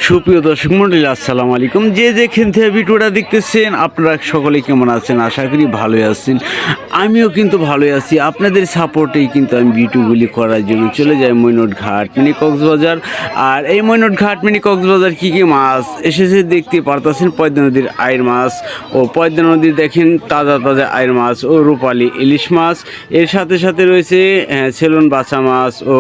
সুপ্রিয় দর্শক মন্ডলী, আসসালামু আলাইকুম। যে যেখান থেকে ভিডিওটা দেখতেছেন আপনারা সকলে কেমন আছেন? আশা করি ভালোই আছেন। আমিও কিন্তু ভালোই আছি। আপনাদের সাপোর্টেই কিন্তু আমি ভিডিওগুলি করার জন্য চলে যাই মৈনট ঘাট মিনি কক্সবাজার। আর এই মৈনট ঘাট মিনি কক্সবাজার কী কী মাছ এসেছে দেখতে পারতেছেন। পদ্মা নদীর আইর মাছ ও পদ্মা নদীর দেখেন তাজা তাজা আইর মাছ ও রূপালী ইলিশ মাছ। এর সাথে সাথে রয়েছে সেলুন বাছা মাছ ও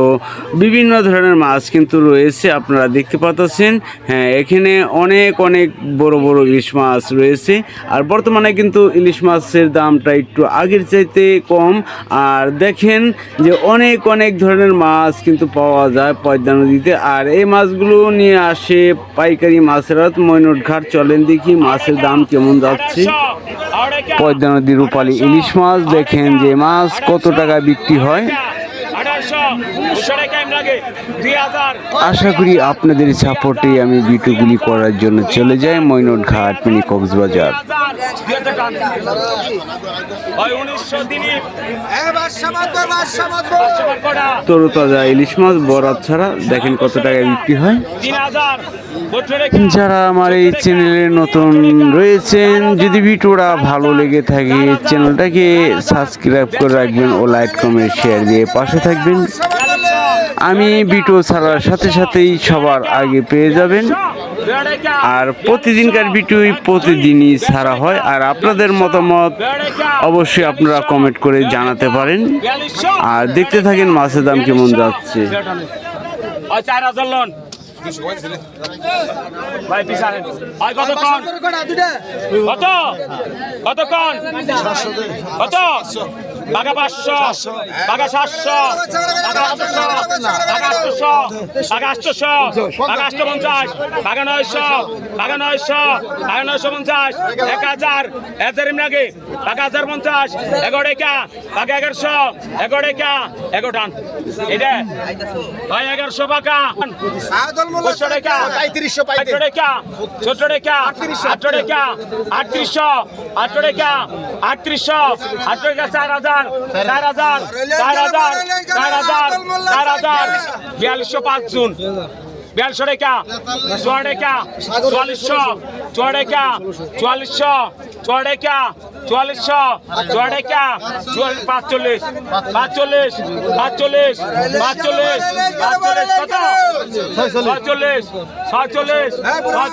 বিভিন্ন ধরনের মাছ কিন্তু রয়েছে, আপনারা দেখতে পাচ্ছেন। হ্যাঁ, এখানে অনেক অনেক বড় বড় ইলিশ মাছ রয়েছে। আর বর্তমানে কিন্তু ইলিশ মাছের দামটা একটু আগের চাইতে কম। আর দেখেন যে অনেক অনেক ধরনের মাছ কিন্তু পাওয়া যায় পদ্মা নদীতে। আর এই মাছগুলো নিয়ে আসে পাইকারি মাছেরা। মৈনট ঘাট চলেন দেখি মাছের দাম কেমন যাচ্ছে। পদ্মা নদীর রূপালী ইলিশ মাছ দেখেন যে মাছ কত টাকা বিক্রি হয়। আশা করি আপনাদের সাপোর্টে আমি ভিডিওগুলি করার জন্য চলে যাই মৈনট ঘাট মিনি কক্সবাজার। তরতাজা ইলিশ মাছ বরাত ছাড়া দেখেন কত টাকায় বিক্রি হয়। যারা আমার এই চ্যানেলে নতুন রয়েছেন, যদি ভিডিওটা ভালো লেগে থাকে চ্যানেলটাকে সাবস্ক্রাইব করে রাখবেন ও লাইক কমেন্ট শেয়ার দিয়ে পাশে থাকবেন। আমি ভিডিও ছাড়ার সাথে সাথেই সবার আগে পেয়ে যাবেন। আর প্রতিদিনকার ভিডিও প্রতিদিনই ছাড়া হয়। আর আপনাদের মতামত অবশ্যই আপনারা কমেন্ট করে জানাতে পারেন। আর দেখতে থাকেন মাছের দাম কেমন যাচ্ছে। বাঘা 500, বাঘা 700, বাঘা 800, বাঘা 800, বাঘা 800, বাঘা 850, বাঘা 900, বাঘা 900, বাঘা 950, 1000, 1000 লাগে, বাঘা 1050, 11 টাকা, বাঘা 1100, 11 টাকা, 11 টান। এটা ভাই 1100 বাঘা, 500 টাকা, 3500 পাইতে, 800 টাকা, 14 টাকা, 800 টাকা, 3800, 800 টাকা, 3800, 800 টাকা, 4000, 4000, 4000, 4000, 4000, 4200 5 জুন, 4200 টাকা, 4 টাকা, 4400, 4 টাকা, 4400, 4 টাকা, 4400, 4 টাকা, 45, 45, 45, 45, 45 কত? 46, 46,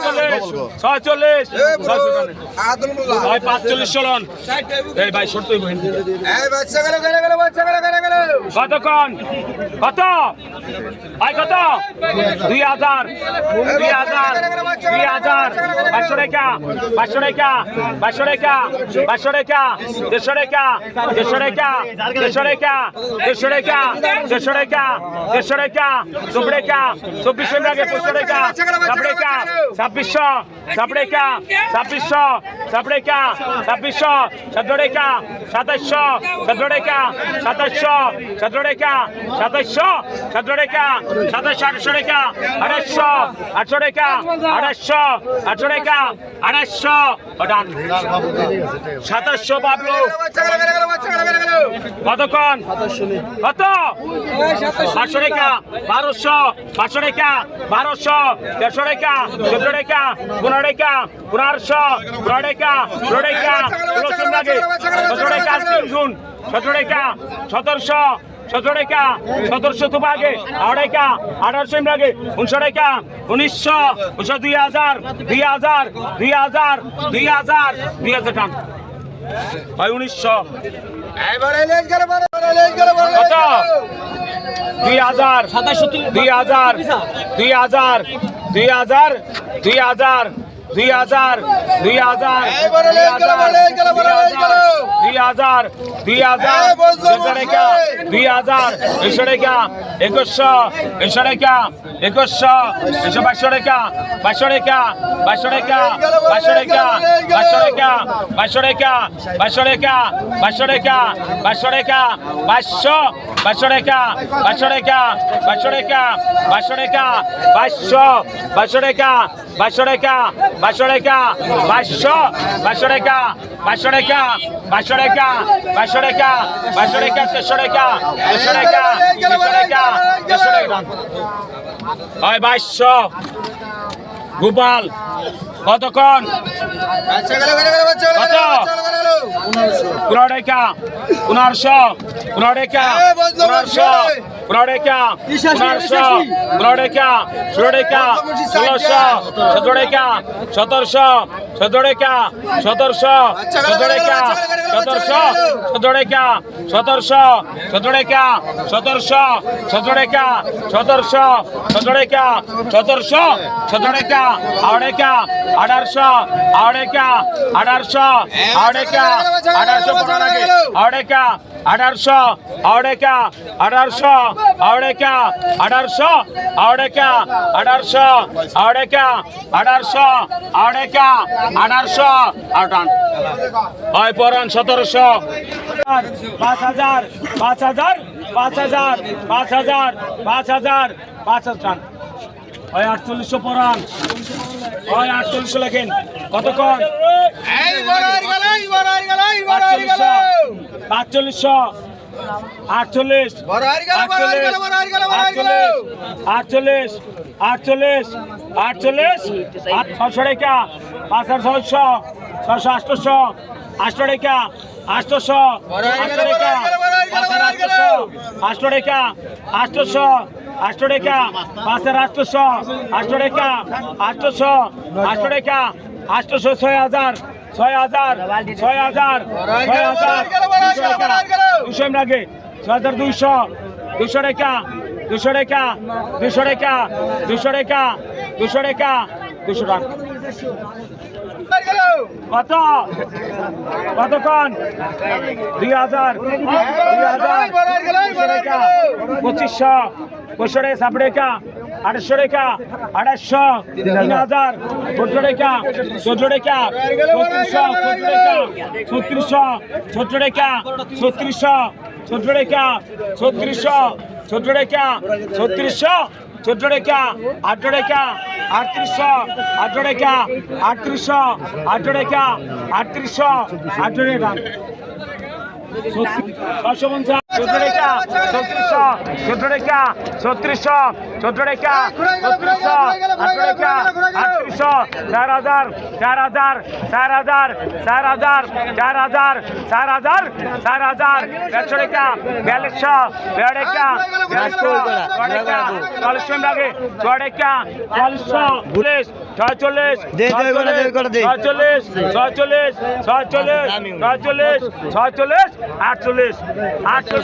46, 46, ভাই 45 চলন। এই ভাই শর্তই বহেন। এই বাচ্চা গেল কতক্ষণ? কত ভাই কত? 2000, 2000, 2000, 500 টাকা, 500 টাকা, 500 টাকা, 500 টাকা, 150 টাকা, 150 টাকা, 150 টাকা, 150 টাকা, 150 টাকা, 150 টাকা, 24 টাকা, 24 টাকা, 25 টাকা, 7 টাকা, 2600, 7 টাকা, 2600, 7 টাকা, 2600, 17 টাকা, 2700, 17 টাকা, 2700, 17 টাকা, 2700, 17 টাকা, 2700, 800 টাকা, 800, 800 টাকা, 800, 800 টাকা, 800, 2700 বাবলু কতক্ষণ? কত? 500 টাকা, 1200, 500 টাকা, 1200, 150 টাকা, 14 টাকা, 15 টাকা, 1500, 15 টাকা, 15 টাকা, 17 টাকা, 17 টাকা, 3 জুন, 17 টাকা, 1700, 17 টাকা, 1700 তো আগে, 8 টাকা, 1800 আগে, 19 টাকা, 1900, 2000, 2000, 2000, 2000, 2000 টান ভাই 1900 কত? 2000, 2000, 2000, 2000, 2000, 2000, 2000, 2000, 2000, 2000 টাকা, 2000, 100 টাকা, 2100, 100 টাকা, 2100, 100 টাকা, 200 টাকা, 200 টাকা, 200 টাকা, 200 টাকা, 200 টাকা, 200 টাকা, 200 টাকা, 200 টাকা, 200, 200 টাকা, 200 টাকা, 200 টাকা, 200 টাকা, 200, 200 টাকা, 200 টাকা, 200 টাকা, 200, 200 টাকা, 200 টাকা, 200 টাকা, 200 টাকা, 200 টাকা, 300 টাকা, 300 টাকা, 300 টাকা, 300 টাকা, 2200 গোপাল কতক্ষণ কত 15 টাকা 1500 15 টাকা 1500 15 টাকা 1500 15 টাকা 16 টাকা 1600 17 টাকা 1700 17 টাকা 1700 17 টাকা 1700 17 টাকা 1700 17 টাকা 1700 17 টাকা 1700 17 টাকা 1700 17 টাকা 1800 1800 1800 1800 1800 1800 পড়ার আগে 1800 1800 1800 1800 1800 1800 1800 1800 আটান হয় পরান 1700 5000 5000 5000 5000 5000 5000 হয় 4800 পরান হয় 4800 লেখেন কতক্ষণ 4500 48 48 48 600 টাকা 5600 600 800 টাকা 800 800 টাকা 800 টাকা 800 800 টাকা 5800 800 টাকা 800 800 টাকা 800 6000 6000 6000 200 এম লাগে 6200 200 টাকা 200 টাকা 200 টাকা 200 টাকা 200 টাকা 200 টাকা কত কতক্ষণ 2000 2500 2500 সাপড়ে টাকা 800 টাকা 800 3000 14 টাকা 14 টাকা 3600 14 টাকা 3600 14 টাকা 3600 14 টাকা 3600 14 টাকা 18 টাকা 3800 18 টাকা 3800 18 টাকা 3800 18 টাকা 650 14 টাকা 3600 14 টাকা 3600 14 টাকা 3600 18 টাকা 3800 4000 4000 4000 4000 4000 4000 4000 150 টাকা 4200 টাকা 4200 লাগে 6 টাকা 4200 46 46 48